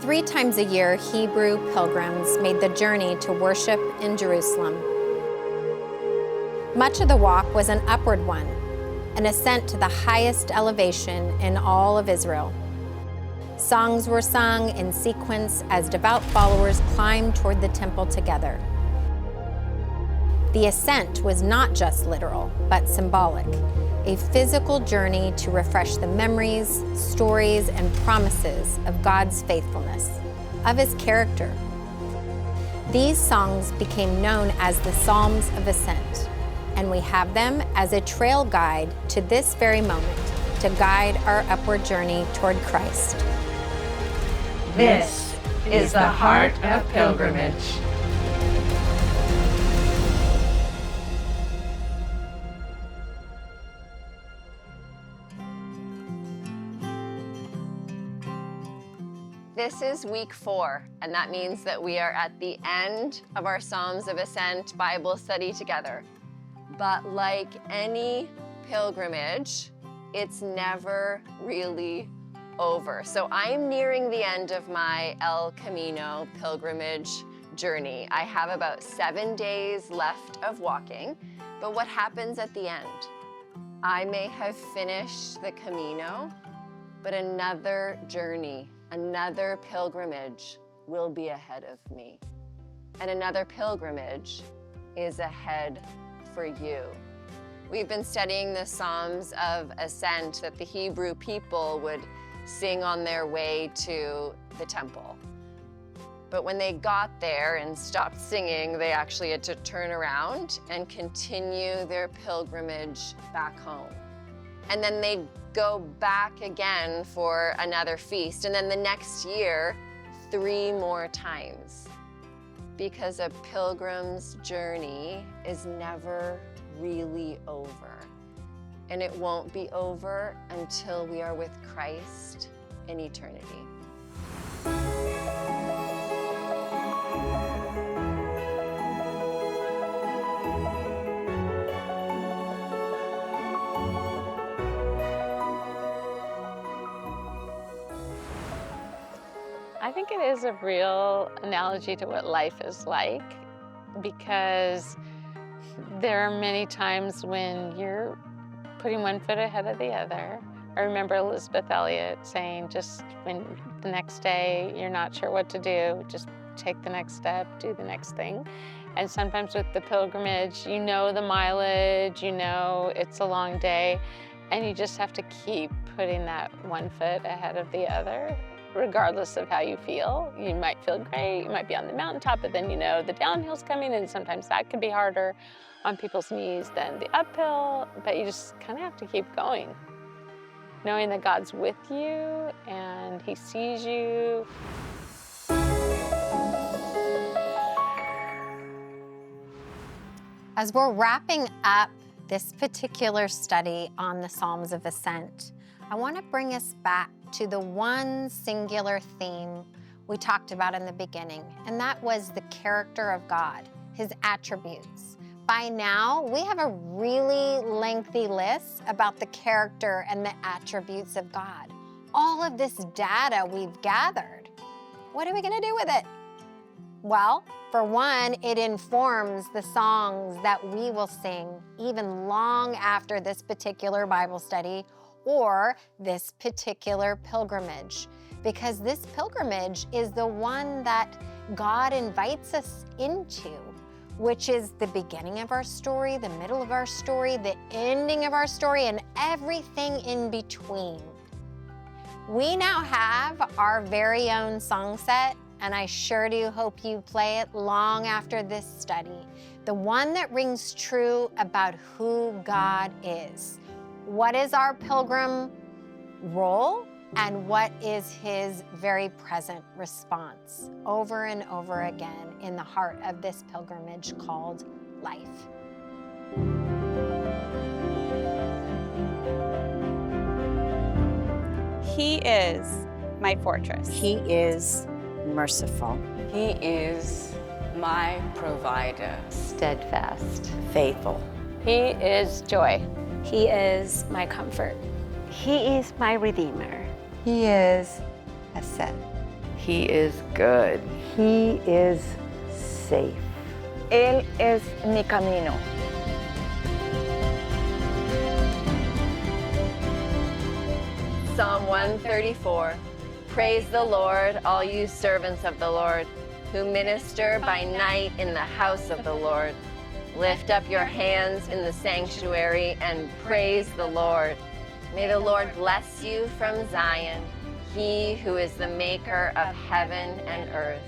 3 times a year, Hebrew pilgrims made the journey to worship in Jerusalem. Much of the walk was an upward one, an ascent to the highest elevation in all of Israel. Songs were sung in sequence as devout followers climbed toward the temple together. The ascent was not just literal, but symbolic, a physical journey to refresh the memories, stories, and promises of God's faithfulness, of His character. These songs became known as the Psalms of Ascent, and we have them as a trail guide to this very moment to guide our upward journey toward Christ. This is the heart of pilgrimage. This is week 4, and that means that we are at the end of our Psalms of Ascent Bible study together. But like any pilgrimage, it's never really over. So I'm nearing the end of my El Camino pilgrimage journey. I have about 7 days left of walking, but what happens at the end? I may have finished the Camino, but another journey, another pilgrimage will be ahead of me. And another pilgrimage is ahead for you. We've been studying the Psalms of Ascent that the Hebrew people would sing on their way to the temple. But when they got there and stopped singing, they actually had to turn around and continue their pilgrimage back home. And then they'd go back again for another feast, and then the next year, 3 more times. Because a pilgrim's journey is never really over. And it won't be over until we are with Christ in eternity. I think it is a real analogy to what life is like, because there are many times when you're putting one foot ahead of the other. I remember Elizabeth Elliot saying, just when the next day you're not sure what to do, just take the next step, do the next thing. And sometimes with the pilgrimage, you know the mileage, you know it's a long day, and you just have to keep putting that one foot ahead of the other, regardless of how you feel. You might feel great, you might be on the mountaintop, but then you know the downhill's coming, and sometimes that can be harder on people's knees than the uphill, but you just kind of have to keep going, knowing that God's with you and He sees you. As we're wrapping up this particular study on the Psalms of Ascent, I want to bring us back to the one singular theme we talked about in the beginning, and that was the character of God, His attributes. By now, we have a really lengthy list about the character and the attributes of God. All of this data we've gathered, what are we going to do with it? Well, for one, it informs the songs that we will sing even long after this particular Bible study or this particular pilgrimage, because this pilgrimage is the one that God invites us into, which is the beginning of our story, the middle of our story, the ending of our story, and everything in between. We now have our very own song set, and I sure do hope you play it long after this study, the one that rings true about who God is. What is our pilgrim role, and what is His very present response over and over again in the heart of this pilgrimage called life? He is my fortress. He is merciful, He is my provider. Steadfast. faithful. He is joy. He is my comfort. He is my Redeemer. He is Ascent. He is good. He is safe. Él es mi camino. Psalm 134. Praise the Lord, all you servants of the Lord, who minister by night in the house of the Lord. Lift up your hands in the sanctuary and praise the Lord. May the Lord bless you from Zion, he who is the maker of heaven and earth.